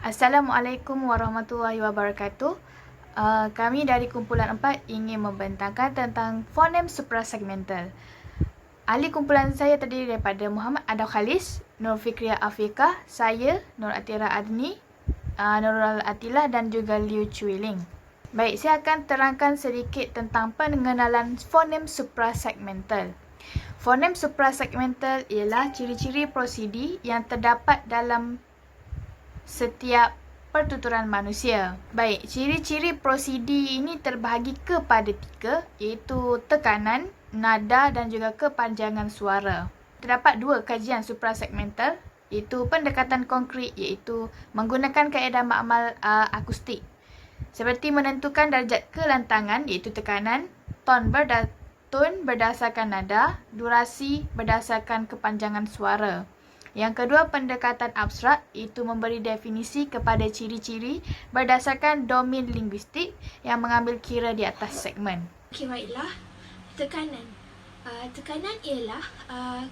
Assalamualaikum warahmatullahi wabarakatuh. Kami dari kumpulan 4 ingin membentangkan tentang fonem suprasegmental. Ahli kumpulan saya terdiri daripada Muhammad Adam Khalis, Nur Fikriah Afiqah, saya, Nur Atira Adni, Nurul Atila dan juga Liu Chuiling. Baik, saya akan terangkan sedikit tentang pengenalan fonem suprasegmental. Fonem suprasegmental ialah ciri-ciri prosidi yang terdapat dalam setiap pertuturan manusia. Baik, ciri-ciri prosidi ini terbahagi kepada 3, iaitu tekanan, nada dan juga kepanjangan suara. Terdapat 2 kajian suprasegmental, iaitu pendekatan konkret, iaitu menggunakan kaedah makmal akustik seperti menentukan darjat kelantangan, iaitu tekanan, ton berdasarkan nada, durasi berdasarkan kepanjangan suara. Yang kedua, pendekatan abstrak, iaitu memberi definisi kepada ciri-ciri berdasarkan domain linguistik yang mengambil kira di atas segmen. Okey, baiklah. Tekanan. Tekanan ialah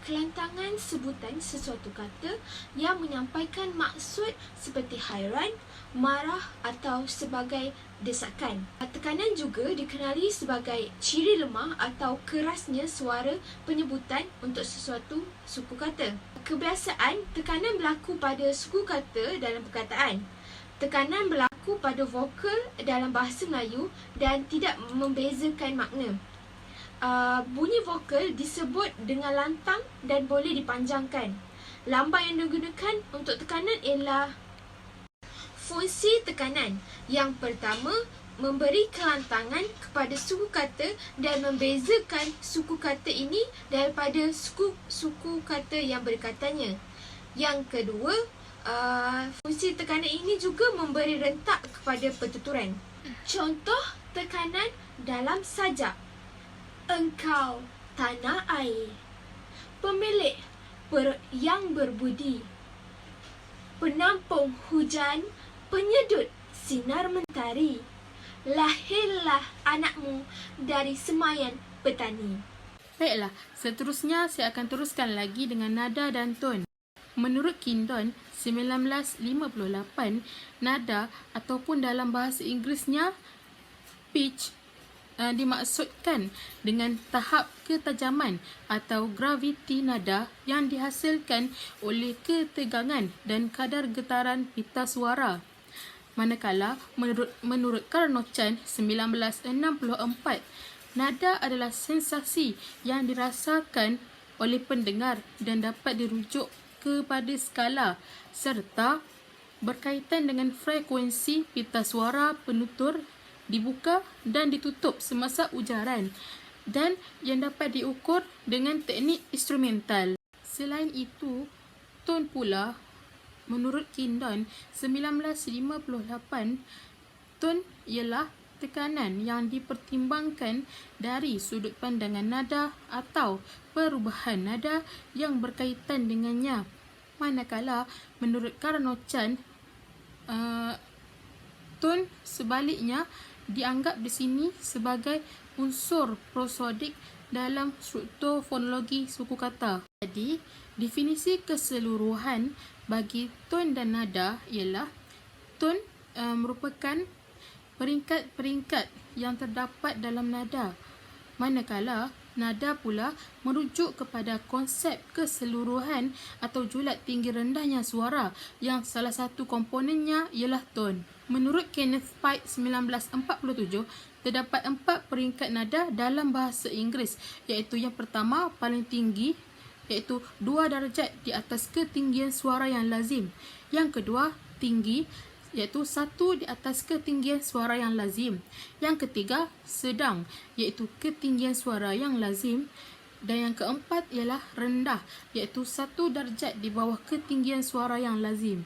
kelantangan sebutan sesuatu kata yang menyampaikan maksud seperti hairan, marah atau sebagai desakan. Tekanan juga dikenali sebagai ciri lemah atau kerasnya suara penyebutan untuk sesuatu suku kata. Kebiasaan, tekanan berlaku pada suku kata dalam perkataan. Tekanan berlaku pada vokal dalam bahasa Melayu dan tidak membezakan makna. Bunyi vokal disebut dengan lantang dan boleh dipanjangkan. Lambang yang digunakan untuk tekanan ialah fungsi tekanan. Yang pertama, memberi kelantangan kepada suku kata dan membezakan suku kata ini daripada suku kata yang berdekatannya. Yang kedua, fungsi tekanan ini juga memberi rentak kepada pertuturan. Contoh tekanan dalam sajak. Engkau tanah air, pemilik yang berbudi, penampung hujan, penyedut sinar mentari. Lahirlah anakmu dari semayan petani. Baiklah, seterusnya saya akan teruskan lagi dengan nada dan ton. Menurut Kingdon 1958, nada ataupun dalam bahasa Inggerisnya pitch dimaksudkan dengan tahap ketajaman atau graviti nada yang dihasilkan oleh ketegangan dan kadar getaran pita suara. Manakala menurut Carnochan 1964, nada adalah sensasi yang dirasakan oleh pendengar dan dapat dirujuk kepada skala serta berkaitan dengan frekuensi pita suara penutur dibuka dan ditutup semasa ujaran dan yang dapat diukur dengan teknik instrumental. Selain itu, ton pula menurut Kingdon 1958, ton ialah tekanan yang dipertimbangkan dari sudut pandangan nada atau perubahan nada yang berkaitan dengannya. Manakala menurut Carnochan, ton sebaliknya dianggap di sini sebagai unsur prosodik dalam struktur fonologi suku kata. Jadi, definisi keseluruhan bagi ton dan nada ialah ton merupakan peringkat-peringkat yang terdapat dalam nada, manakala nada pula merujuk kepada konsep keseluruhan atau julat tinggi rendahnya suara yang salah satu komponennya ialah ton. Menurut Kenneth Pike 1947, terdapat 4 peringkat nada dalam bahasa Inggeris, iaitu yang pertama paling tinggi, iaitu 2 darjat di atas ketinggian suara yang lazim. Yang kedua tinggi, iaitu 1 di atas ketinggian suara yang lazim. Yang ketiga sedang, iaitu ketinggian suara yang lazim. Dan yang keempat ialah rendah, iaitu 1 darjat di bawah ketinggian suara yang lazim.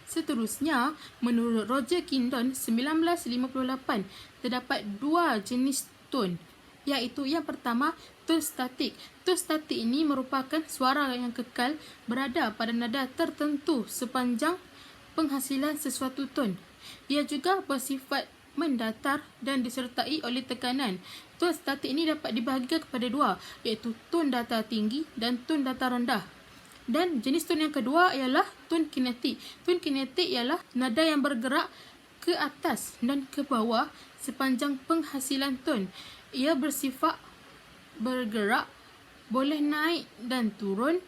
Seterusnya, menurut Roger Kingdon 1958, terdapat 2 jenis ton, iaitu yang pertama, ton statik. Ton statik ini merupakan suara yang kekal berada pada nada tertentu sepanjang penghasilan sesuatu ton. Ia juga bersifat mendatar dan disertai oleh tekanan. Tone statik ini dapat dibahagikan kepada dua, iaitu tone datar tinggi dan tone datar rendah. Dan jenis tone yang kedua ialah tone kinetik. Tone kinetik ialah nada yang bergerak ke atas dan ke bawah sepanjang penghasilan tone. Ia bersifat bergerak, boleh naik dan turun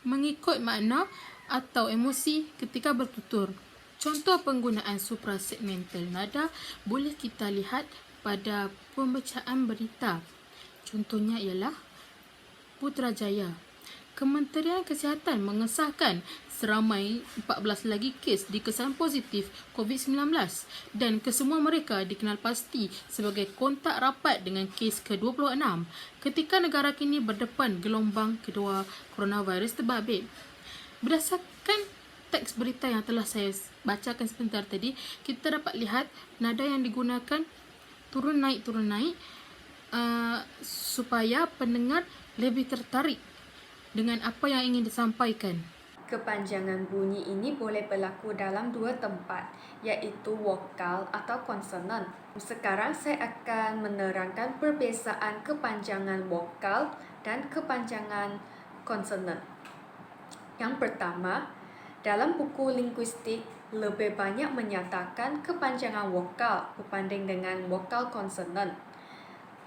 mengikut makna atau emosi ketika bertutur. Contoh penggunaan suprasegmental nada boleh kita lihat pada pembacaan berita. Contohnya ialah Putrajaya. Kementerian Kesihatan mengesahkan seramai 14 lagi kes dikesan positif COVID-19 dan kesemua mereka dikenal pasti sebagai kontak rapat dengan kes ke-26 ketika negara kini berdepan gelombang kedua coronavirus terbabit. Berdasarkan teks berita yang telah saya bacakan sebentar tadi, kita dapat lihat nada yang digunakan turun naik supaya pendengar lebih tertarik dengan apa yang ingin disampaikan. Kepanjangan bunyi ini boleh berlaku dalam dua tempat, iaitu vokal atau konsonan. Sekarang saya akan menerangkan perbezaan kepanjangan vokal dan kepanjangan konsonan. Yang pertama, dalam buku linguistik lebih banyak menyatakan kepanjangan vokal berbanding dengan vokal konsonan.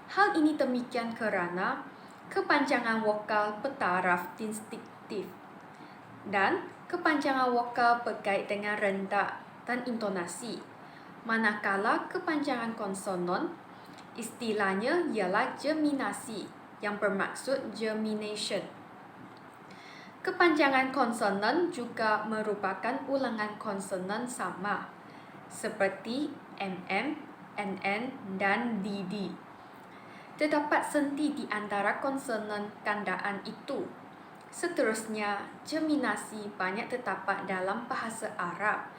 Hal ini demikian kerana kepanjangan vokal bertaraf distinktif dan kepanjangan vokal berkait dengan rendah dan intonasi. Manakala kepanjangan konsonan istilahnya ialah germinasi yang bermaksud germination. Kepanjangan konsonan juga merupakan ulangan konsonan sama seperti mm, nn dan dd. Terdapat senti di antara konsonan gandaan itu. Seterusnya, germinasi banyak terdapat dalam bahasa Arab.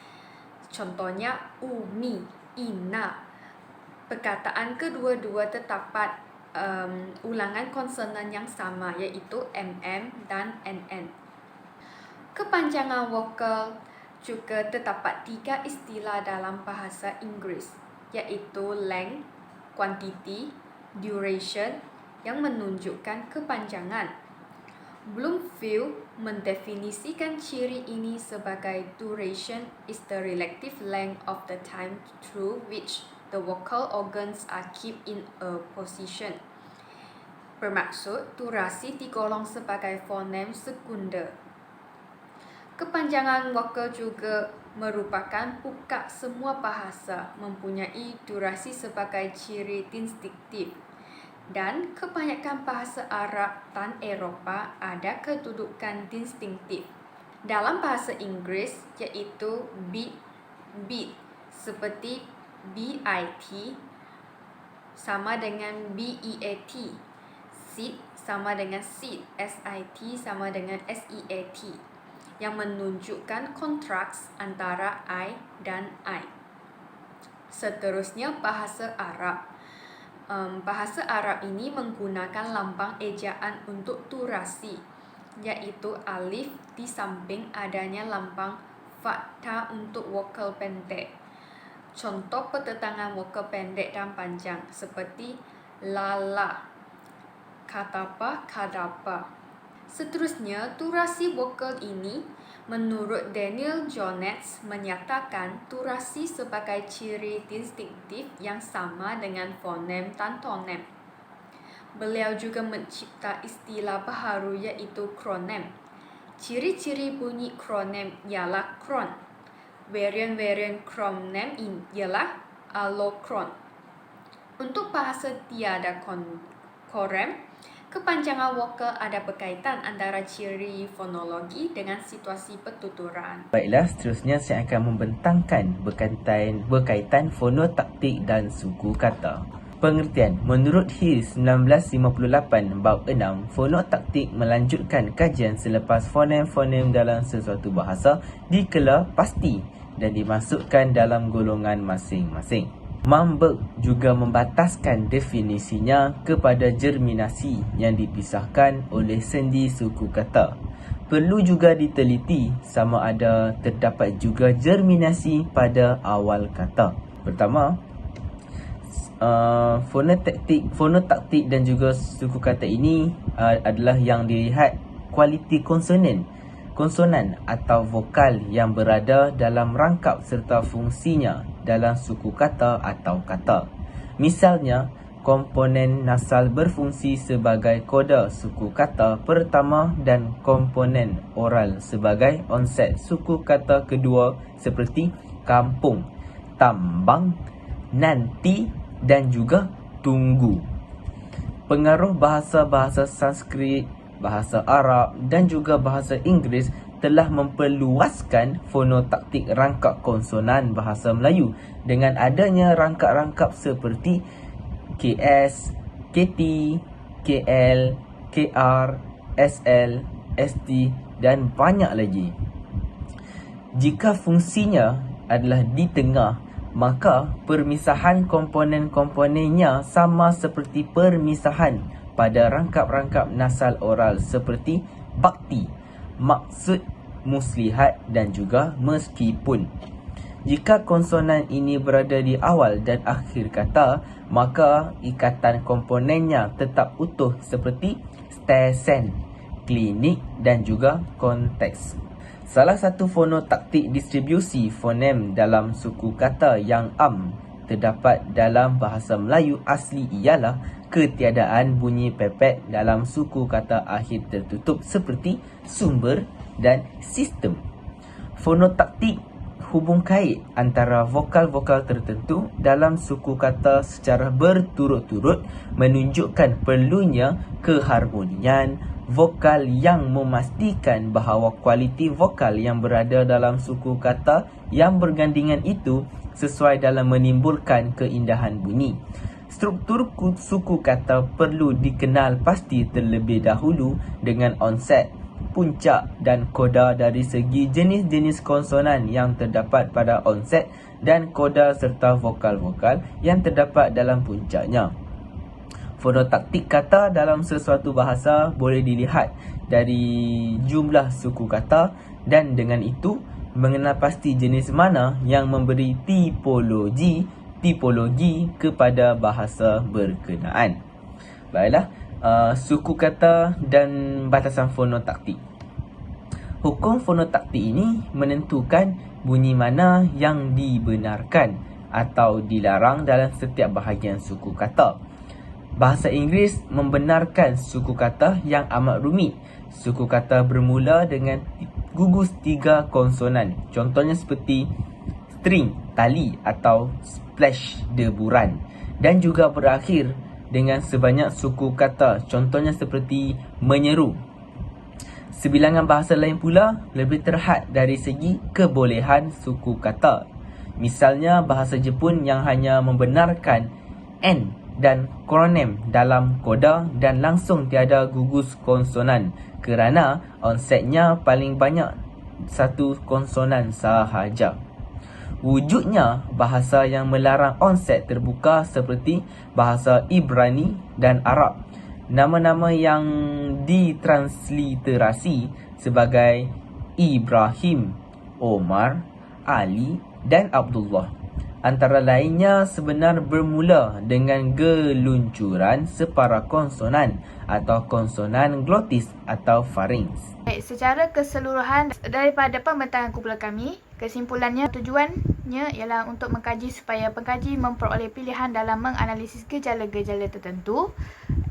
Contohnya umi, ina. Perkataan kedua-dua terdapat ulangan konsonan yang sama, iaitu mm dan nn. Kepanjangan vokal juga terdapat 3 istilah dalam bahasa Inggeris, iaitu length, quantity, duration yang menunjukkan kepanjangan. Bloomfield mendefinisikan ciri ini sebagai duration is the relative length of the time through which the vocal organs are kept in a position. Bermaksud, durasi digolong sebagai fonem sekunder. Kepanjangan vokal juga merupakan puncak semua bahasa mempunyai durasi sebagai ciri distinktif. Dan kebanyakan bahasa Arab dan Eropah ada kedudukan distinktif. Dalam bahasa Inggeris, iaitu beat seperti bit sama dengan beat, sit sama dengan sit, sit sama dengan seat, yang menunjukkan kontraks antara I dan I. Seterusnya bahasa Arab. Bahasa Arab ini menggunakan lambang ejaan untuk durasi, iaitu alif di samping adanya lambang fathah untuk vokal pendek. Contoh pertentangan vokal pendek dan panjang seperti lala, katapa, kadapa. Seterusnya, durasi vokal ini menurut Daniel Jones menyatakan durasi sebagai ciri distinktif yang sama dengan fonem dan tonem. Beliau juga mencipta istilah baharu iaitu kronem. Ciri-ciri bunyi kronem ialah kron. Varian-varian kronem ialah allokron. Untuk bahasa tiada korem, kepanjangan vokal ada berkaitan antara ciri fonologi dengan situasi pertuturan. Baiklah, seterusnya saya akan membentangkan berkaitan fonotaktik dan suku kata. Pengertian. Menurut Hills 1958 bab 6, fonotaktik melanjutkan kajian selepas fonem-fonem dalam sesuatu bahasa dikela pasti dan dimasukkan dalam golongan masing-masing. Mamberg juga membataskan definisinya kepada germinasi yang dipisahkan oleh sendi suku kata. Perlu juga diteliti sama ada terdapat juga germinasi pada awal kata. Pertama, fonotaktik dan juga suku kata ini adalah yang dilihat kualiti konsonan atau vokal yang berada dalam rangkap serta fungsinya dalam suku kata atau kata. Misalnya, komponen nasal berfungsi sebagai koda suku kata pertama dan komponen oral sebagai onset suku kata kedua seperti kampung, tambang, nanti dan juga tunggu. Pengaruh bahasa-bahasa Sanskrit, bahasa Arab dan juga bahasa Inggeris telah memperluaskan fonotaktik rangkap konsonan bahasa Melayu dengan adanya rangkap-rangkap seperti KS, KT, KL, KR, SL, ST dan banyak lagi. Jika fungsinya adalah di tengah, maka permisahan komponen-komponennya sama seperti permisahan pada rangkap-rangkap nasal oral seperti bakti, maksud, muslihat dan juga meskipun. Jika konsonan ini berada di awal dan akhir kata, maka ikatan komponennya tetap utuh seperti stesen, klinik dan juga konteks. Salah satu fonotaktik distribusi fonem dalam suku kata yang terdapat dalam bahasa Melayu asli ialah ketiadaan bunyi pepet dalam suku kata akhir tertutup seperti sumber dan sistem. Fonotaktik hubung kait antara vokal-vokal tertentu dalam suku kata secara berturut-turut menunjukkan perlunya keharmonian vokal yang memastikan bahawa kualiti vokal yang berada dalam suku kata yang bergandingan itu sesuai dalam menimbulkan keindahan bunyi. Struktur suku kata perlu dikenal pasti terlebih dahulu dengan onset, puncak dan koda dari segi jenis-jenis konsonan yang terdapat pada onset dan koda serta vokal-vokal yang terdapat dalam puncaknya. Fonotaktik kata dalam sesuatu bahasa boleh dilihat dari jumlah suku kata dan dengan itu mengenal pasti jenis mana yang memberi tipologi kepada bahasa berkenaan. Baiklah, suku kata dan batasan fonotaktik. Hukum fonotaktik ini menentukan bunyi mana yang dibenarkan atau dilarang dalam setiap bahagian suku kata. Bahasa Inggeris membenarkan suku kata yang amat rumit. Suku kata bermula dengan gugus 3 konsonan. Contohnya seperti string, tali atau splash, deburan. Dan juga berakhir dengan sebanyak suku kata. Contohnya seperti menyeru. Sebilangan bahasa lain pula lebih terhad dari segi kebolehan suku kata. Misalnya bahasa Jepun yang hanya membenarkan N dan kronem dalam koda dan langsung tiada gugus konsonan kerana onsetnya paling banyak satu konsonan sahaja. Wujudnya bahasa yang melarang onset terbuka seperti bahasa Ibrani dan Arab. Nama-nama yang ditransliterasi sebagai Ibrahim, Omar, Ali dan Abdullah. Antara lainnya sebenar bermula dengan geluncuran separa konsonan atau konsonan glotis atau pharynx. Baik, secara keseluruhan daripada pembentangan kumpulan kami, kesimpulannya tujuannya ialah untuk mengkaji supaya pengkaji memperoleh pilihan dalam menganalisis gejala-gejala tertentu.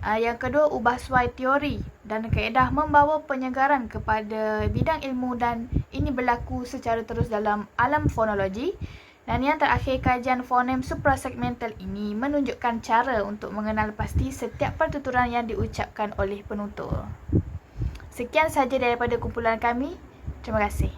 Yang kedua, ubah suai teori dan kaedah membawa penyegaran kepada bidang ilmu dan ini berlaku secara terus dalam alam fonologi. Dan yang terakhir, kajian fonem suprasegmental ini menunjukkan cara untuk mengenal pasti setiap pertuturan yang diucapkan oleh penutur. Sekian sahaja daripada kumpulan kami. Terima kasih.